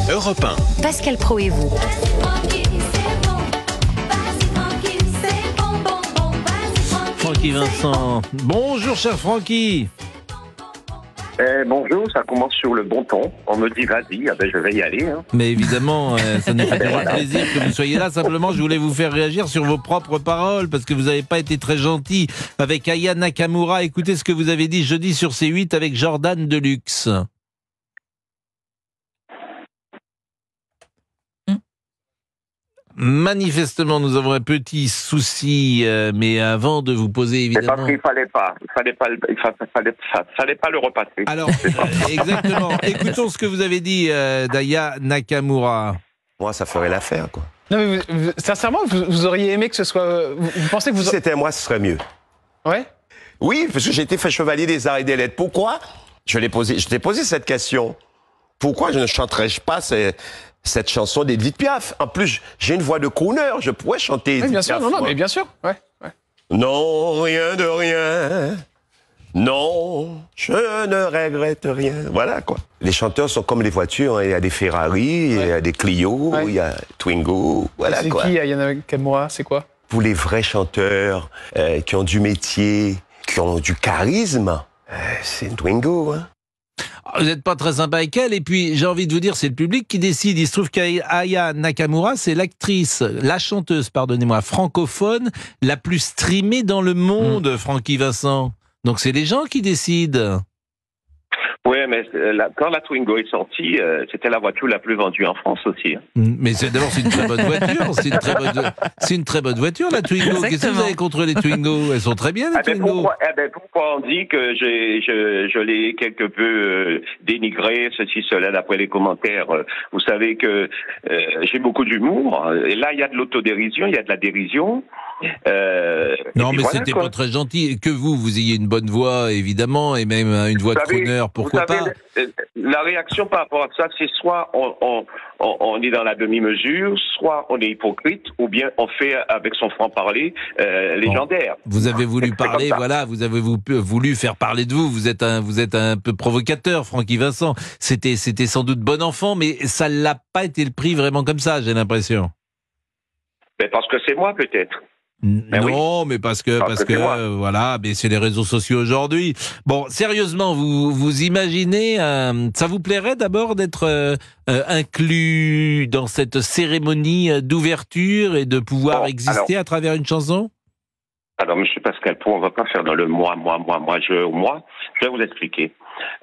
Europe 1. Pascal Praud et vous. Francky Vincent. Bonjour cher Francky. Bonjour, ça commence sur le bon ton. On me dit vas-y, je vais y aller. Hein. Mais évidemment, ça nous fait toujours plaisir que vous soyez là. Simplement, je voulais vous faire réagir sur vos propres paroles parce que vous n'avez pas été très gentil avec Aya Nakamura. Écoutez ce que vous avez dit jeudi sur C8 avec Jordan Deluxe. Manifestement, nous avons un petit souci, mais avant de vous poser évidemment... C'est parce qu'il fallait pas le repasser. Alors, exactement. Écoutons ce que vous avez dit d'Aya Nakamura. Moi, ça ferait l'affaire, quoi. Non, mais sincèrement, vous auriez aimé que ce soit... Vous pensez que vous... Si c'était moi, ce serait mieux. Ouais. Oui, parce que j'ai été fait chevalier des arts et des lettres. Pourquoi je t'ai posé cette question. Pourquoi je ne chanterais pas cette chanson d'Edith Piaf? En plus, j'ai une voix de crooner, je pourrais chanter Edith Oui, bien Piaf. sûr, non, mais bien sûr, ouais. Non, rien de rien. Non, je ne regrette rien. Voilà, quoi. Les chanteurs sont comme les voitures. Il y a des Ferrari, il y a des Clio, il y a Twingo. Voilà, c'est quoi. qui, Aya Nakamura? C'est quoi? Pour les vrais chanteurs qui ont du métier, qui ont du charisme, c'est une Twingo, hein. Vous n'êtes pas très sympa avec elle, et puis j'ai envie de vous dire, c'est le public qui décide. Il se trouve qu'Aya Nakamura, c'est la chanteuse, pardonnez-moi, francophone, la plus streamée dans le monde, Francky Vincent. Donc c'est les gens qui décident. Oui, mais quand la Twingo est sortie, c'était la voiture la plus vendue en France aussi. Hein. Mais d'abord, c'est une très bonne voiture. C'est une très bonne voiture, la Twingo. Qu'est-ce que vous avez contre les Twingo? Elles sont très bien, les Twingo. Pourquoi on dit que je l'ai quelque peu dénigré, ceci, cela, d'après les commentaires? Vous savez que j'ai beaucoup d'humour. Et là, il y a de l'autodérision, il y a de la dérision. Non, mais voilà, c'était pas très gentil. Que vous ayez une bonne voix, évidemment, et même une voix de crooner, pourquoi pas? La réaction par rapport à ça, c'est soit on est dans la demi-mesure, soit on est hypocrite, ou bien on fait avec son franc-parler légendaire. Vous avez voulu parler, voilà, vous avez voulu faire parler de vous. Vous êtes un peu provocateur, Francky Vincent. C'était sans doute bon enfant, mais ça l'a pas été le prix vraiment comme ça, j'ai l'impression. Mais parce que c'est moi, peut-être. Non, mais parce que voilà, mais c'est les réseaux sociaux aujourd'hui. Bon, sérieusement, vous imaginez, ça vous plairait d'abord d'être inclus dans cette cérémonie d'ouverture et de pouvoir exister à travers une chanson? Alors, monsieur Pascal Praud, on va pas faire dans le moi. Je vais vous expliquer.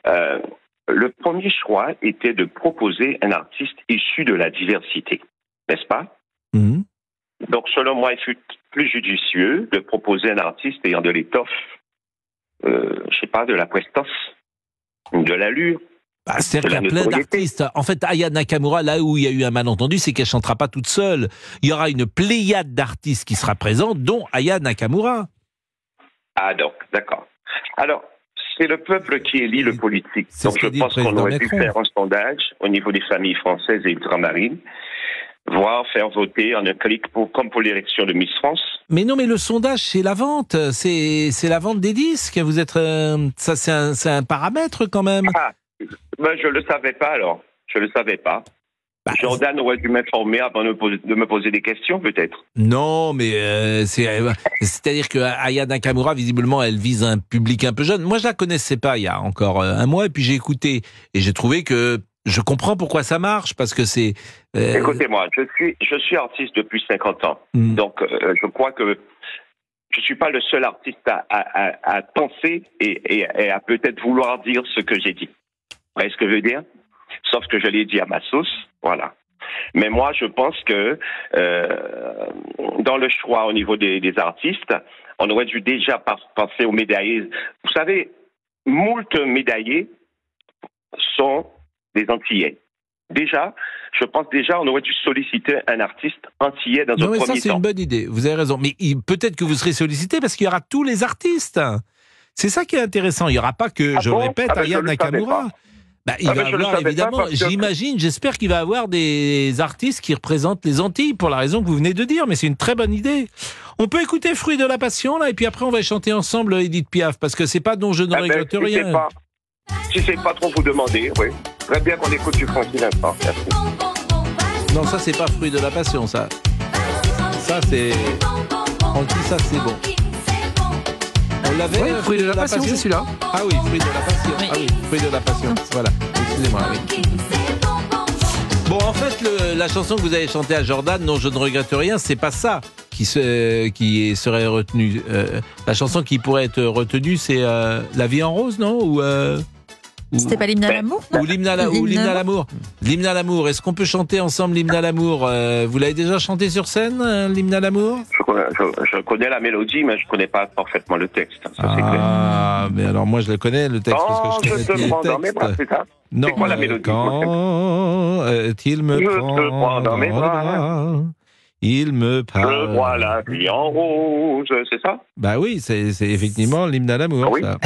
Le premier choix était de proposer un artiste issu de la diversité, n'est-ce pas? Donc, selon moi, il fut plus judicieux de proposer un artiste ayant de l'étoffe, je sais pas, de la prestance, de l'allure. C'est-à-dire qu'il y a plein d'artistes. En fait, Aya Nakamura, là où il y a eu un malentendu, c'est qu'elle chantera pas toute seule. Il y aura une pléiade d'artistes qui sera présente, dont Aya Nakamura. Ah, donc, d'accord. Alors, c'est le peuple qui élit le politique. Donc, je pense qu'on aurait dû faire un sondage au niveau des familles françaises et ultramarines, voire faire voter en un clic comme pour l'élection de Miss France. Mais non, mais le sondage, c'est la vente. C'est la vente des disques. Vous êtes, ça, c'est un paramètre quand même. Ah, ben, je le savais pas alors. Je le savais pas. Jordan aurait dû m'informer avant de me poser des questions, peut-être. Non, mais c'est-à-dire que Aya Nakamura, visiblement, elle vise un public un peu jeune. Moi, je la connaissais pas il y a encore un mois, et puis j'ai écouté et j'ai trouvé que je comprends pourquoi ça marche, parce que c'est... Écoutez-moi, je suis artiste depuis 50 ans. Donc, je crois que je suis pas le seul artiste à penser et à peut-être vouloir dire ce que j'ai dit. Vous voyez ce que je veux dire? Sauf que je l'ai dit à ma sauce, voilà. Mais moi, je pense que dans le choix au niveau des artistes, on aurait dû déjà penser aux médaillés. Vous savez, moult médaillés sont des Antillais. Déjà, je pense on aurait dû solliciter un artiste antillais dans un premier temps. Non, mais ça, c'est une bonne idée. Vous avez raison. Mais peut-être que vous serez sollicité parce qu'il y aura tous les artistes. C'est ça qui est intéressant. Il n'y aura pas que, répète, Aya Nakamura. Il va avoir, évidemment, j'espère qu'il va avoir des artistes qui représentent les Antilles, pour la raison que vous venez de dire, mais c'est une très bonne idée. On peut écouter Fruit de la Passion, là, et puis après on va chanter ensemble Edith Piaf, parce que c'est pas dont je ne regrette rien. Si c'est pas trop vous demander, oui. Très bien qu'on écoute du Francky Vincent. Merci. Non, ça c'est pas Fruit de la Passion, ça. Ça c'est... Francky, ça c'est bon. On l'avait, Oui, Fruit de la Passion, c'est celui-là. Ah oui, Fruit de la Passion. Oui. Ah oui, Fruit de la Passion. Voilà, excusez-moi. Oui. Bon, en fait, la chanson que vous avez chantée à Jordan, Non, je ne regrette rien, c'est pas ça qui serait retenu. La chanson qui pourrait être retenue, c'est La vie en rose, non? C'était pas l'hymne à l'amour? Ou l'hymne à l'amour. L'hymne à l'amour. Est-ce qu'on peut chanter ensemble l'hymne à l'amour? Vous l'avez déjà chanté sur scène, l'hymne à l'amour? Je connais la mélodie, mais je connais pas parfaitement le texte. Ça, c'est clair. Ah, mais alors moi je le connais, le texte. parce que je te prends dans mes bras, c'est ça? Non, c'est quoi la mélodie? Quand il me te prends dans mes bras. Il me parle. Je vois la vie en rose, c'est ça? Bah oui, c'est effectivement l'hymne à l'amour, oui. ça.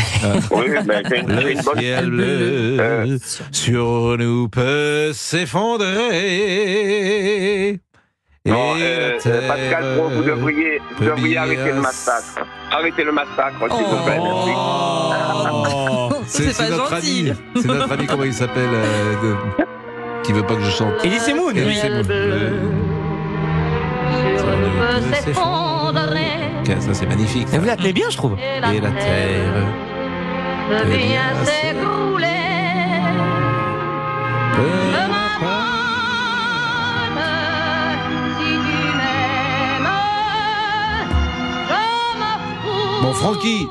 Oui, mais c'est une Le bonne... ciel bleu sur nous peut s'effondrer. Non, Pascal Pro, vous devriez arrêter le massacre. Arrêtez le massacre, s'il vous plaît. C'est pas notre gentil. ami. C'est notre ami, comment il s'appelle qui veut pas que je chante. Elie Semoun. Ça c'est magnifique. Vous l'appelez bien, je trouve. Et la terre devient s'écrouler. Bon, Francky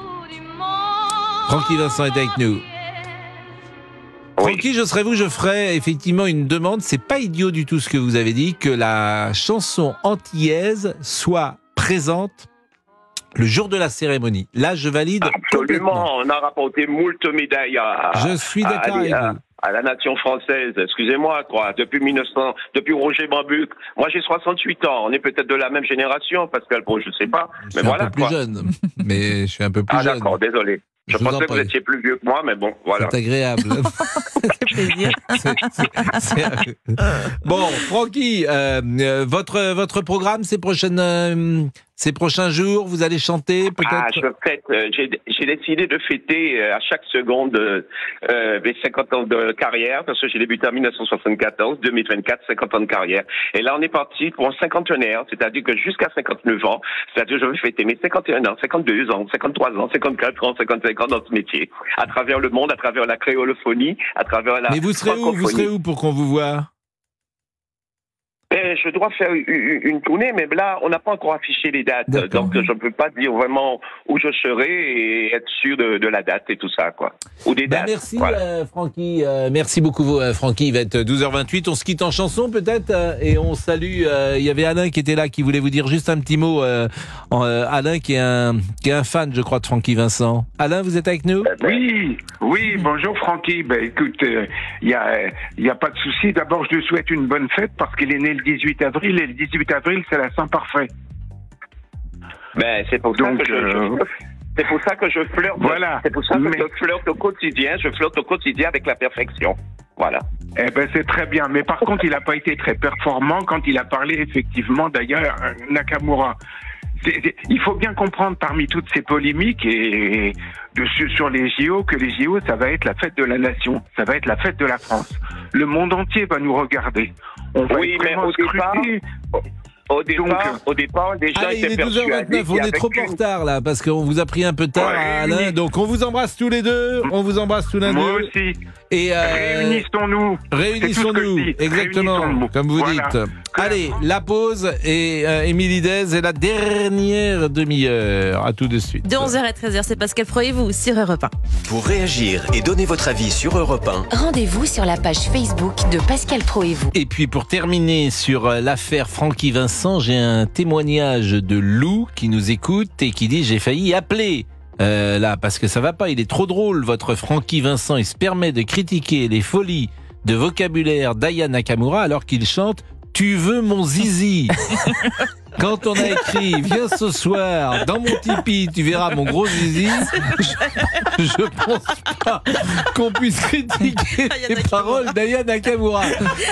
Vincent est avec nous. Francky, je serais vous, je ferais effectivement une demande. C'est pas idiot du tout ce que vous avez dit, que la chanson antillaise soit présente le jour de la cérémonie. Là, je valide. Absolument. On a rapporté moult médailles je suis d'accord avec vous. À la nation française, excusez-moi, quoi, depuis Roger Bambuc. Moi, j'ai 68 ans. On est peut-être de la même génération, Pascal Pro, je sais pas. Je suis un peu plus jeune. Mais je suis un peu plus jeune. Ah, d'accord, désolé. Je pensais que vous étiez plus vieux que moi, mais bon, voilà. C'est agréable. C'est plaisir. Bon, Francky, votre programme ces prochains jours, vous allez chanter peut-être? J'ai décidé de fêter à chaque seconde mes 50 ans de carrière, parce que j'ai débuté en 1974, 2024, 50 ans de carrière. Et là, on est parti pour un cinquantenaire, c'est-à-dire que jusqu'à 59 ans, c'est-à-dire que je vais fêter mes 51 ans, 52 ans, 53 ans, 54 ans, 55 ans dans ce métier, à travers le monde, à travers la créolophonie, à travers la... Mais vous serez où pour qu'on vous voie? Je dois faire une tournée, mais là, on n'a pas encore affiché les dates. Donc, je ne peux pas dire vraiment où je serai et être sûr de la date et tout ça, quoi. Ou des dates. Merci, voilà. Francky. Merci beaucoup, Francky. Il va être 12h28. On se quitte en chanson, peut-être, et on salue. Il y avait Alain qui était là, qui voulait vous dire juste un petit mot. Alain, qui est un fan, je crois, de Francky Vincent. Alain, vous êtes avec nous? Oui, bonjour Francky. Écoute, il y a pas de souci. D'abord, je lui souhaite une bonne fête parce qu'il est né le 18 avril, et le 18 avril, c'est la Saint-Parfait. C'est pour ça que je flirte. Voilà. C'est pour ça que je flirte au quotidien. Je flirte au quotidien avec la perfection. Voilà. C'est très bien. Mais par contre, il n'a pas été très performant quand il a parlé, effectivement, d'ailleurs, Nakamura. Il faut bien comprendre, parmi toutes ces polémiques et sur les JO, que les JO, ça va être la fête de la nation, ça va être la fête de la France. Le monde entier va nous regarder. On va vraiment scruter. Au départ, déjà, il est 12h29, on est trop en retard là, parce qu'on vous a pris un peu tard, Alain. Donc on vous embrasse tous les deux, Moi aussi. Et Réunissons-nous, exactement, comme vous dites. Allez, la pause et Émilie Dez est la dernière demi-heure. À tout de suite. De 11h à 13h, c'est Pascal Pro et vous sur Europe 1. Pour réagir et donner votre avis sur Europe 1, rendez-vous sur la page Facebook de Pascal Pro et vous. Et puis pour terminer sur l'affaire Francky Vincent, j'ai un témoignage de Lou qui nous écoute et qui dit: j'ai failli appeler là parce que ça va pas, il est trop drôle votre Francky Vincent, il se permet de critiquer les folies de vocabulaire d'Aya Nakamura alors qu'il chante Tu veux mon zizi. Quand on a écrit viens ce soir dans mon Tipeee, tu verras mon gros zizi, je pense pas qu'on puisse critiquer les paroles d'Aya Nakamura.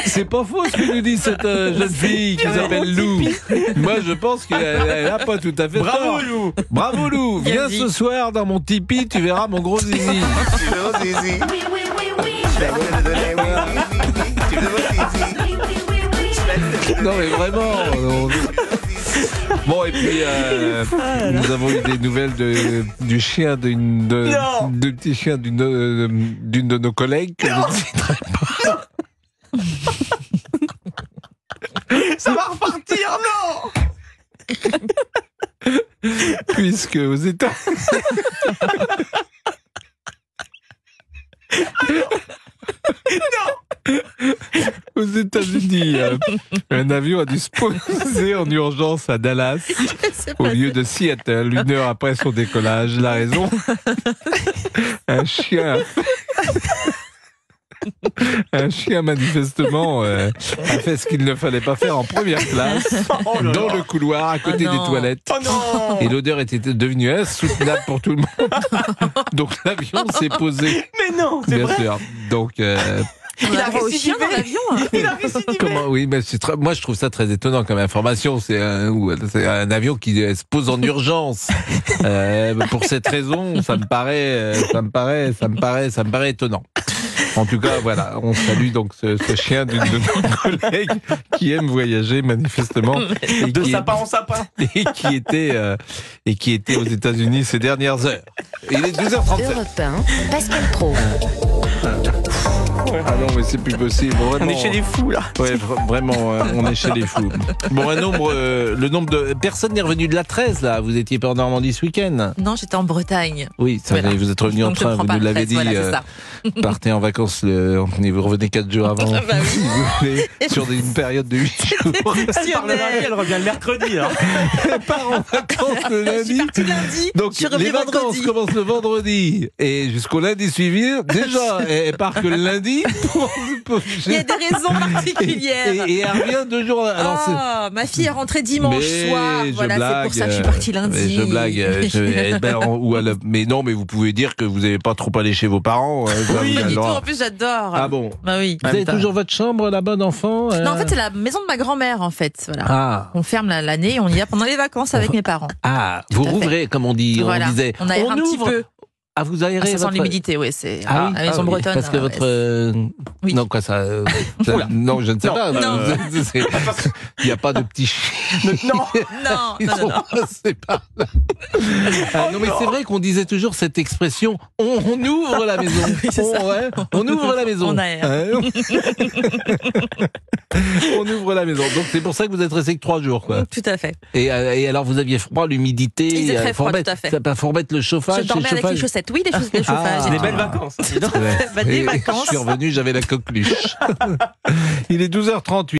C'est pas faux ce que nous dit cette jeune fille qui s'appelle Lou. Moi je pense qu'elle a pas tout à fait tort. Lou. Bravo Lou. Viens ce soir dans mon Tipeee, tu verras mon gros zizi. gros zizi. Non mais vraiment. Bon et puis nous avons eu des nouvelles du chien du petit chien d'une de nos collègues que je ne citerai pas. Ça va repartir, non. Puisque aux États. Aux États-Unis, un avion a dû se poser en urgence à Dallas au lieu de Seattle, 1 heure après son décollage. La raison, un chien manifestement a fait ce qu'il ne fallait pas faire en première classe dans le couloir à côté des toilettes. Et l'odeur était devenue insoutenable pour tout le monde. Donc l'avion s'est posé. Mais non, c'est bien vrai. sûr. Donc Il a récidivé dans l'avion. Il a récidivé. comment, oui, mais moi je trouve ça très étonnant comme information. C'est un avion qui se pose en urgence. Pour cette raison, ça me paraît étonnant. En tout cas, voilà, on salue donc ce chien d'une de nos collègues qui aime voyager manifestement De sapin en sapin. et qui était aux États-Unis ces dernières heures. Il est 12h37. Europe 1, Pascal Pro. Ah non, mais c'est plus possible. Vraiment. On est chez les fous, là. Ouais, vraiment, on est chez les fous. Bon, le nombre de personnes n'est revenu de la 13, là. Vous étiez pas en Normandie ce week-end? Non, j'étais en Bretagne. Oui, ça, Voilà. vous êtes revenu en Donc, je train, prends vous pas nous la l'avez 13, dit. voilà, c'est ça. Partez en vacances, vous revenez 4 jours avant. Bah oui. Si vous voulez, sur une période de 8 jours. Elle part le lundi, elle revient le mercredi. Hein. Elle part en vacances le Je suis lundi. partie lundi. Donc, je suis les revenue vacances vendredi. commencent le vendredi et jusqu'au lundi suivant. Déjà, elle part que le lundi. Il y a des raisons particulières. Et elle revient 2 jours. Alors, Oh, ma fille est rentrée dimanche Mais soir. je Voilà, blague, c'est pour ça que je suis partie lundi. mais je blague. Mais non, mais vous pouvez dire que vous n'avez pas trop allé chez vos parents. Ça, Oui, vous avez du le tout. droit. En plus, j'adore. Ah bon. Bah oui. Vous avez toujours votre chambre là-bas d'enfant Non, en fait, c'est la maison de ma grand-mère, en fait. Voilà. Ah. On ferme l'année et on y va pendant les vacances avec mes parents. Ah, vous à fait. rouvrez, comme on dit. Voilà. On disait. On aère un petit ouvre. peu. Ah, vous aérez Ça sent votre... l'humidité, oui. C'est Ah oui, la maison bretonne. Parce que ouais, votre... Oui. Non, quoi, ça... non, je ne sais Non. pas. Non. Il n'y a pas de petits chiens. Non. Non, Ils non, sont non. passés par là. Non, mais c'est vrai qu'on disait toujours cette expression « on ouvre la maison Oui, c'est ça. On ouvre la maison. On aère. Hein on ouvre la maison. Donc c'est pour ça que vous êtes resté que 3 jours, quoi. Tout à fait. Et alors vous aviez froid, l'humidité. Il faisait très faut froid, remettre- tout à fait. Ça faut remettre le chauffage. Je dormais c'est le avec les chauffage. chaussettes. Oui, les chauffages. Ah. et Des tout. belles vacances. Ouais. Bah, des Et vacances. Je suis revenu, j'avais la coqueluche. Il est 12h38.